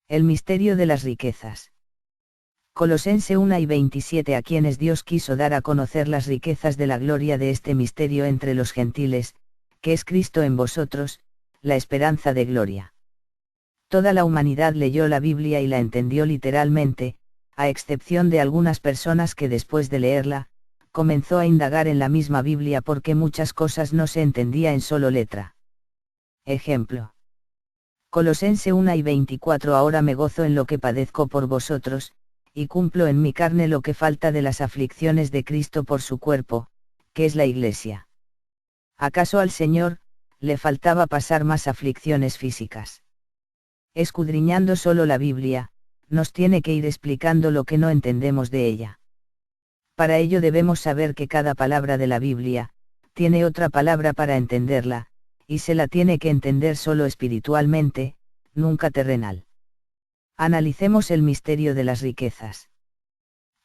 El misterio de las riquezas. Colosense 1:27. A quienes Dios quiso dar a conocer las riquezas de la gloria de este misterio entre los gentiles, que es Cristo en vosotros, la esperanza de gloria. Toda la humanidad leyó la Biblia y la entendió literalmente, a excepción de algunas personas que después de leerla, comenzó a indagar en la misma Biblia porque muchas cosas no se entendía en solo letra. Ejemplo. Colosense 1:24. Ahora me gozo en lo que padezco por vosotros, y cumplo en mi carne lo que falta de las aflicciones de Cristo por su cuerpo, que es la Iglesia. ¿Acaso al Señor le faltaba pasar más aflicciones físicas? Escudriñando solo la Biblia, nos tiene que ir explicando lo que no entendemos de ella. Para ello debemos saber que cada palabra de la Biblia tiene otra palabra para entenderla, y se la tiene que entender solo espiritualmente, nunca terrenal. Analicemos el misterio de las riquezas.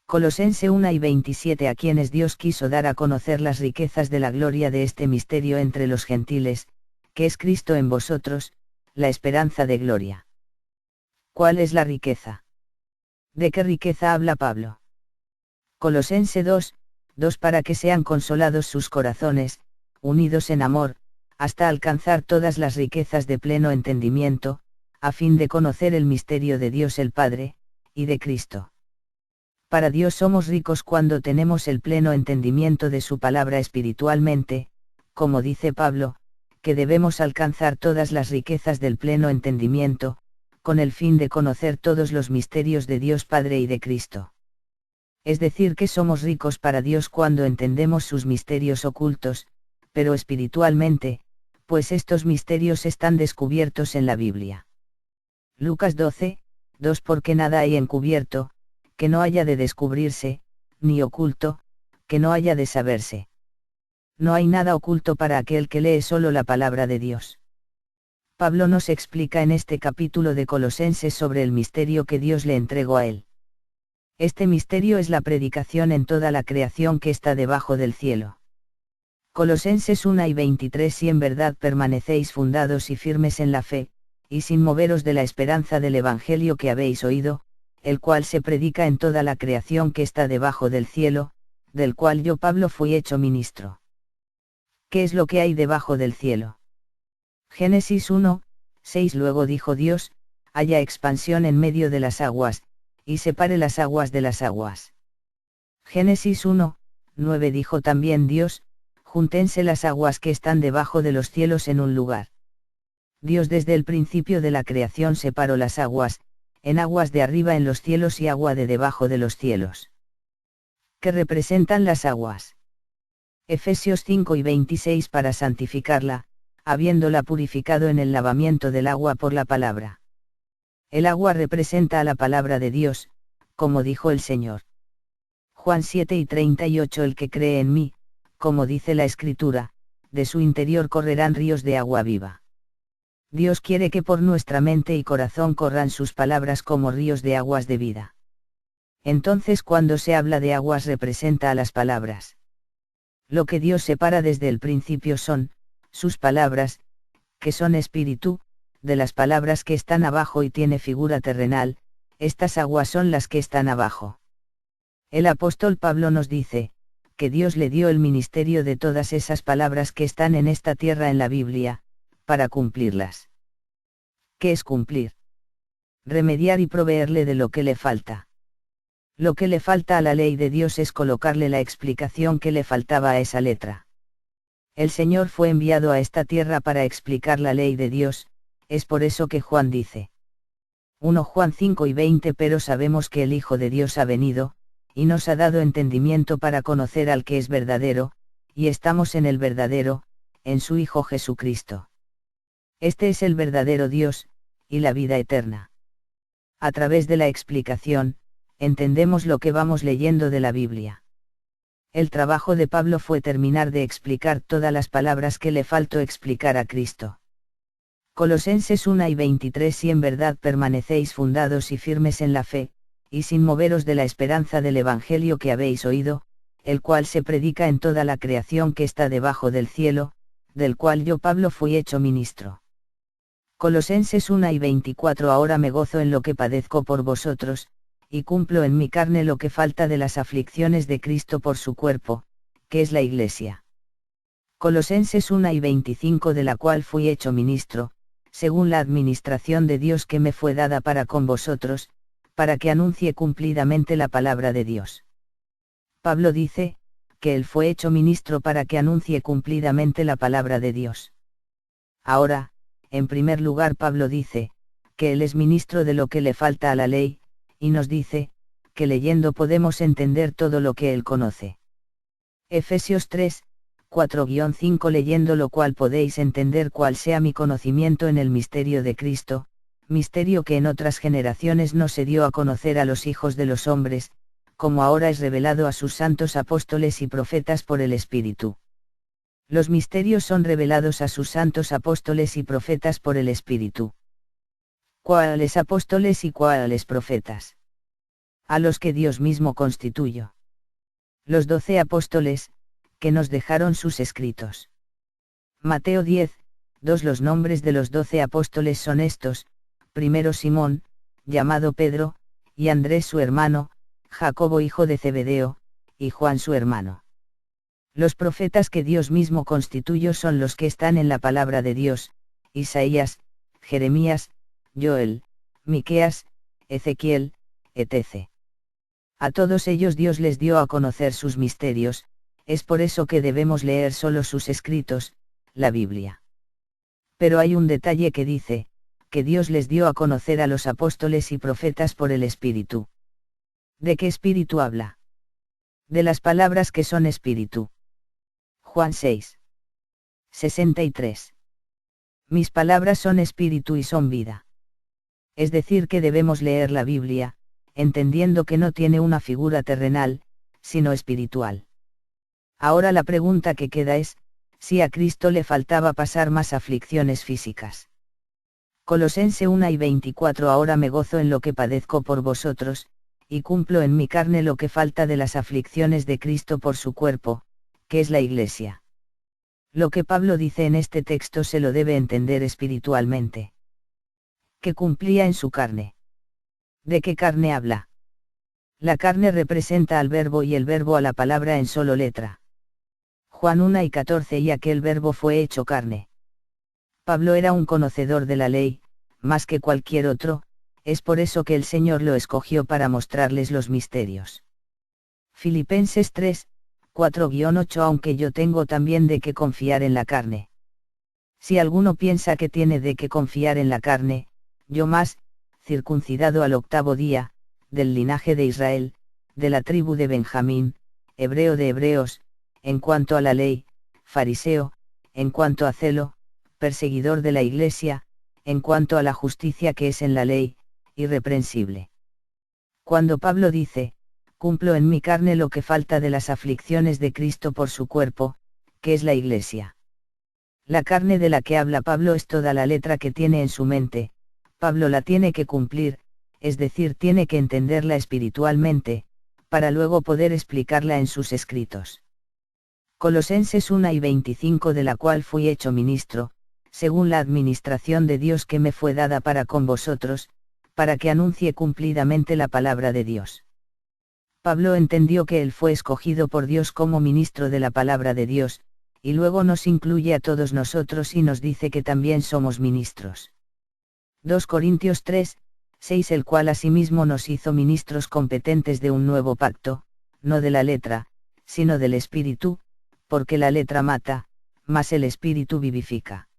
Colosense 1:27. A quienes Dios quiso dar a conocer las riquezas de la gloria de este misterio entre los gentiles, que es Cristo en vosotros, la esperanza de gloria. ¿Cuál es la riqueza? ¿De qué riqueza habla Pablo? Colosense 2:2. Para que sean consolados sus corazones, unidos en amor, hasta alcanzar todas las riquezas de pleno entendimiento, a fin de conocer el misterio de Dios el Padre, y de Cristo. Para Dios somos ricos cuando tenemos el pleno entendimiento de su palabra espiritualmente, como dice Pablo, que debemos alcanzar todas las riquezas del pleno entendimiento, con el fin de conocer todos los misterios de Dios Padre y de Cristo. Es decir, que somos ricos para Dios cuando entendemos sus misterios ocultos, pero espiritualmente, pues estos misterios están descubiertos en la Biblia. Lucas 12:2. Porque nada hay encubierto, que no haya de descubrirse, ni oculto, que no haya de saberse. No hay nada oculto para aquel que lee solo la palabra de Dios. Pablo nos explica en este capítulo de Colosenses sobre el misterio que Dios le entregó a él. Este misterio es la predicación en toda la creación que está debajo del cielo. Colosenses 1:23. Si en verdad permanecéis fundados y firmes en la fe, y sin moveros de la esperanza del Evangelio que habéis oído, el cual se predica en toda la creación que está debajo del cielo, del cual yo Pablo fui hecho ministro. ¿Qué es lo que hay debajo del cielo? Génesis 1:6. Luego dijo Dios, haya expansión en medio de las aguas, y separe las aguas de las aguas. Génesis 1:9. Dijo también Dios, júntense las aguas que están debajo de los cielos en un lugar. Dios desde el principio de la creación separó las aguas, en aguas de arriba en los cielos y agua de debajo de los cielos. ¿Qué representan las aguas? Efesios 5:26. Para santificarla, habiéndola purificado en el lavamiento del agua por la palabra. El agua representa a la palabra de Dios, como dijo el Señor. Juan 7:38. El que cree en mí, como dice la Escritura, de su interior correrán ríos de agua viva. Dios quiere que por nuestra mente y corazón corran sus palabras como ríos de aguas de vida. Entonces cuando se habla de aguas representa a las palabras. Lo que Dios separa desde el principio son, sus palabras, que son espíritu, de las palabras que están abajo y tiene figura terrenal, estas aguas son las que están abajo. El apóstol Pablo nos dice, que Dios le dio el ministerio de todas esas palabras que están en esta tierra en la Biblia, para cumplirlas. ¿Qué es cumplir? Remediar y proveerle de lo que le falta. Lo que le falta a la ley de Dios es colocarle la explicación que le faltaba a esa letra. El Señor fue enviado a esta tierra para explicar la ley de Dios, es por eso que Juan dice. 1 Juan 5:20. Pero sabemos que el Hijo de Dios ha venido, y nos ha dado entendimiento para conocer al que es verdadero, y estamos en el verdadero, en su Hijo Jesucristo. Este es el verdadero Dios, y la vida eterna. A través de la explicación, entendemos lo que vamos leyendo de la Biblia. El trabajo de Pablo fue terminar de explicar todas las palabras que le faltó explicar a Cristo. Colosenses 1:23. Si en verdad permanecéis fundados y firmes en la fe, y sin moveros de la esperanza del Evangelio que habéis oído, el cual se predica en toda la creación que está debajo del cielo, del cual yo Pablo fui hecho ministro. Colosenses 1:24 Ahora me gozo en lo que padezco por vosotros, y cumplo en mi carne lo que falta de las aflicciones de Cristo por su cuerpo, que es la Iglesia. Colosenses 1:25 De la cual fui hecho ministro, según la administración de Dios que me fue dada para con vosotros, para que anuncie cumplidamente la palabra de Dios. Pablo dice, que él fue hecho ministro para que anuncie cumplidamente la palabra de Dios. Ahora, en primer lugar Pablo dice, que él es ministro de lo que le falta a la ley, y nos dice, que leyendo podemos entender todo lo que él conoce. Efesios 3, 4-5 Leyendo lo cual podéis entender cuál sea mi conocimiento en el misterio de Cristo, misterio que en otras generaciones no se dio a conocer a los hijos de los hombres, como ahora es revelado a sus santos apóstoles y profetas por el Espíritu. Los misterios son revelados a sus santos apóstoles y profetas por el Espíritu. ¿Cuáles apóstoles y cuáles profetas? A los que Dios mismo constituyó. Los 12 apóstoles, que nos dejaron sus escritos. Mateo 10, 2 Los nombres de los 12 apóstoles son estos: primero Simón, llamado Pedro, y Andrés su hermano, Jacobo hijo de Zebedeo, y Juan su hermano. Los profetas que Dios mismo constituyó son los que están en la palabra de Dios: Isaías, Jeremías, Joel, Miqueas, Ezequiel, etc. A todos ellos Dios les dio a conocer sus misterios, es por eso que debemos leer solo sus escritos, la Biblia. Pero hay un detalle que dice, que Dios les dio a conocer a los apóstoles y profetas por el Espíritu. ¿De qué espíritu habla? De las palabras que son espíritu. Juan 6. 63. Mis palabras son espíritu y son vida. Es decir que debemos leer la Biblia, entendiendo que no tiene una figura terrenal, sino espiritual. Ahora la pregunta que queda es, si a Cristo le faltaba pasar más aflicciones físicas. Colosense 1:24 Ahora me gozo en lo que padezco por vosotros, y cumplo en mi carne lo que falta de las aflicciones de Cristo por su cuerpo, que es la Iglesia. Lo que Pablo dice en este texto se lo debe entender espiritualmente. Que cumplía en su carne. ¿De qué carne habla? La carne representa al verbo y el verbo a la palabra en solo letra. Juan 1:14 Y aquel verbo fue hecho carne. Pablo era un conocedor de la ley, más que cualquier otro, es por eso que el Señor lo escogió para mostrarles los misterios. Filipenses 3, 4-8 Aunque yo tengo también de qué confiar en la carne. Si alguno piensa que tiene de qué confiar en la carne, yo más, circuncidado al 8º día, del linaje de Israel, de la tribu de Benjamín, hebreo de hebreos, en cuanto a la ley, fariseo, en cuanto a celo, perseguidor de la Iglesia, en cuanto a la justicia que es en la ley, irreprensible. Cuando Pablo dice, cumplo en mi carne lo que falta de las aflicciones de Cristo por su cuerpo, que es la Iglesia. La carne de la que habla Pablo es toda la letra que tiene en su mente, Pablo la tiene que cumplir, es decir, tiene que entenderla espiritualmente, para luego poder explicarla en sus escritos. Colosenses 1:25 De la cual fui hecho ministro, según la administración de Dios que me fue dada para con vosotros, para que anuncie cumplidamente la palabra de Dios. Pablo entendió que él fue escogido por Dios como ministro de la palabra de Dios, y luego nos incluye a todos nosotros y nos dice que también somos ministros. 2 Corintios 3, 6 El cual asimismo nos hizo ministros competentes de un nuevo pacto, no de la letra, sino del Espíritu, porque la letra mata, mas el Espíritu vivifica.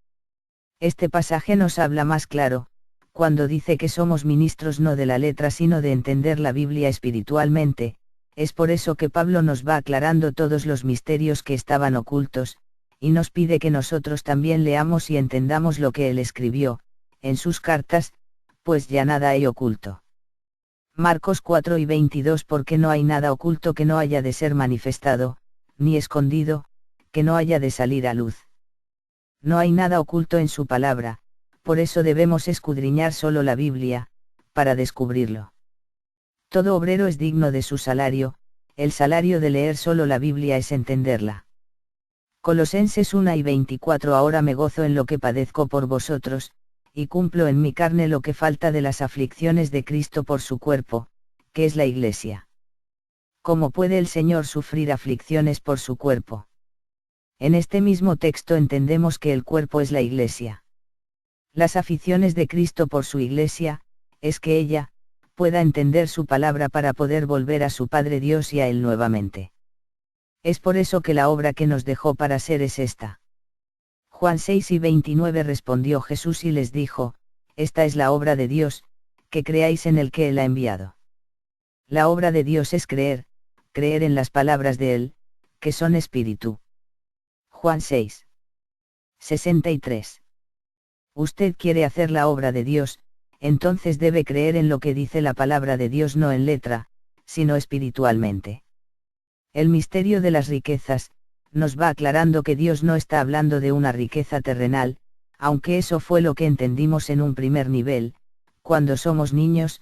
Este pasaje nos habla más claro, cuando dice que somos ministros no de la letra sino de entender la Biblia espiritualmente, es por eso que Pablo nos va aclarando todos los misterios que estaban ocultos, y nos pide que nosotros también leamos y entendamos lo que él escribió, en sus cartas, pues ya nada hay oculto. Marcos 4:22 Porque no hay nada oculto que no haya de ser manifestado, ni escondido, que no haya de salir a luz. No hay nada oculto en su palabra, por eso debemos escudriñar solo la Biblia, para descubrirlo. Todo obrero es digno de su salario, el salario de leer solo la Biblia es entenderla. Colosenses 1:24 Ahora me gozo en lo que padezco por vosotros, y cumplo en mi carne lo que falta de las aflicciones de Cristo por su cuerpo, que es la Iglesia. ¿Cómo puede el Señor sufrir aflicciones por su cuerpo? En este mismo texto entendemos que el cuerpo es la Iglesia. Las aficiones de Cristo por su Iglesia, es que ella, pueda entender su palabra para poder volver a su Padre Dios y a Él nuevamente. Es por eso que la obra que nos dejó para ser es esta. Juan 6:29 respondió Jesús y les dijo, esta es la obra de Dios, que creáis en el que Él ha enviado. La obra de Dios es creer en las palabras de Él, que son espíritu. Juan 6:63. Usted quiere hacer la obra de Dios, entonces debe creer en lo que dice la palabra de Dios, no en letra, sino espiritualmente. El misterio de las riquezas, nos va aclarando que Dios no está hablando de una riqueza terrenal, aunque eso fue lo que entendimos en un primer nivel, cuando somos niños,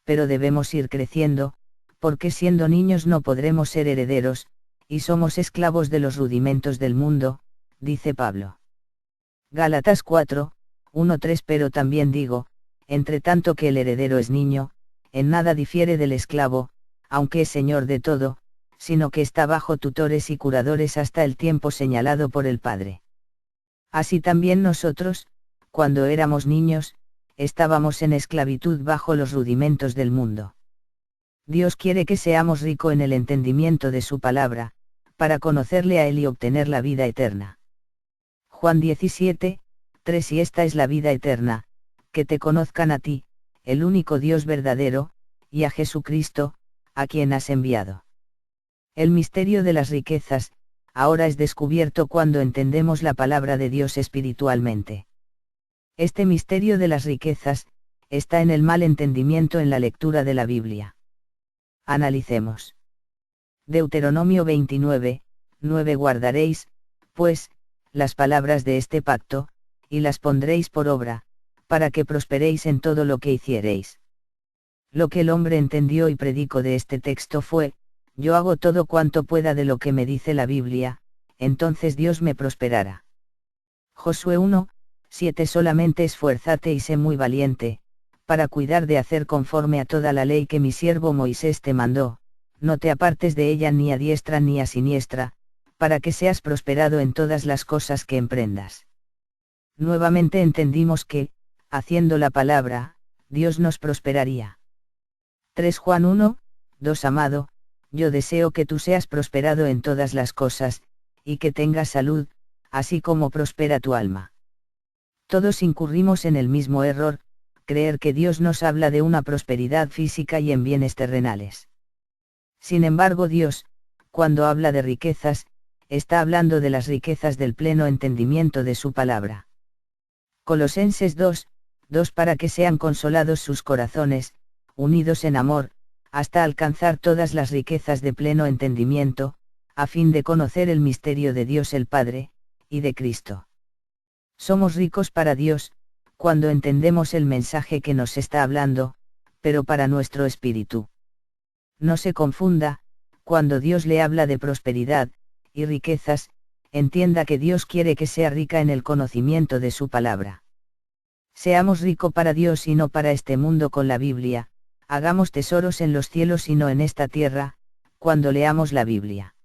pero debemos ir creciendo, porque siendo niños no podremos ser herederos, y somos esclavos de los rudimentos del mundo, dice Pablo. Gálatas 4:1-3. Pero también digo, entre tanto que el heredero es niño, en nada difiere del esclavo, aunque es señor de todo, sino que está bajo tutores y curadores hasta el tiempo señalado por el Padre. Así también nosotros, cuando éramos niños, estábamos en esclavitud bajo los rudimentos del mundo. Dios quiere que seamos ricos en el entendimiento de su palabra, para conocerle a Él y obtener la vida eterna. Juan 17:3. Y esta es la vida eterna, que te conozcan a ti, el único Dios verdadero, y a Jesucristo, a quien has enviado. El misterio de las riquezas, ahora es descubierto cuando entendemos la palabra de Dios espiritualmente. Este misterio de las riquezas, está en el mal entendimiento en la lectura de la Biblia. Analicemos. Deuteronomio 29:9. Guardaréis, pues, las palabras de este pacto, y las pondréis por obra, para que prosperéis en todo lo que hiciereis. Lo que el hombre entendió y predicó de este texto fue, yo hago todo cuanto pueda de lo que me dice la Biblia, entonces Dios me prosperará. Josué 1:7. Solamente esfuérzate y sé muy valiente, para cuidar de hacer conforme a toda la ley que mi siervo Moisés te mandó, no te apartes de ella ni a diestra ni a siniestra, para que seas prosperado en todas las cosas que emprendas. Nuevamente entendimos que, haciendo la palabra, Dios nos prosperaría. 3 Juan 1:2. Amado, yo deseo que tú seas prosperado en todas las cosas, y que tengas salud, así como prospera tu alma. Todos incurrimos en el mismo error, creer que Dios nos habla de una prosperidad física y en bienes terrenales. Sin embargo, Dios, cuando habla de riquezas, está hablando de las riquezas del pleno entendimiento de su palabra. Colosenses 2:2. Para que sean consolados sus corazones, unidos en amor, hasta alcanzar todas las riquezas de pleno entendimiento, a fin de conocer el misterio de Dios el Padre, y de Cristo. Somos ricos para Dios, cuando entendemos el mensaje que nos está hablando, pero para nuestro espíritu. No se confunda, cuando Dios le habla de prosperidad y riquezas, entienda que Dios quiere que sea rica en el conocimiento de su palabra. Seamos ricos para Dios y no para este mundo con la Biblia, hagamos tesoros en los cielos y no en esta tierra, cuando leamos la Biblia.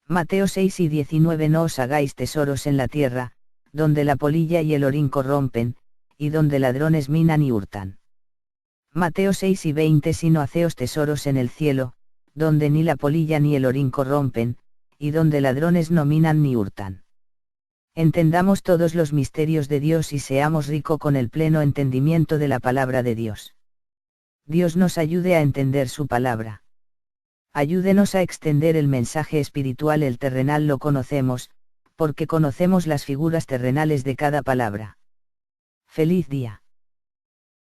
Mateo 6:19. No os hagáis tesoros en la tierra, donde la polilla y el orín corrompen, y donde ladrones minan y hurtan. Mateo 6:20. Sino haceos tesoros en el cielo, donde ni la polilla ni el orín corrompen, y donde ladrones no minan ni hurtan. Entendamos todos los misterios de Dios y seamos ricos con el pleno entendimiento de la palabra de Dios. Dios nos ayude a entender su palabra. Ayúdenos a extender el mensaje espiritual. El terrenal lo conocemos, porque conocemos las figuras terrenales de cada palabra. Feliz día.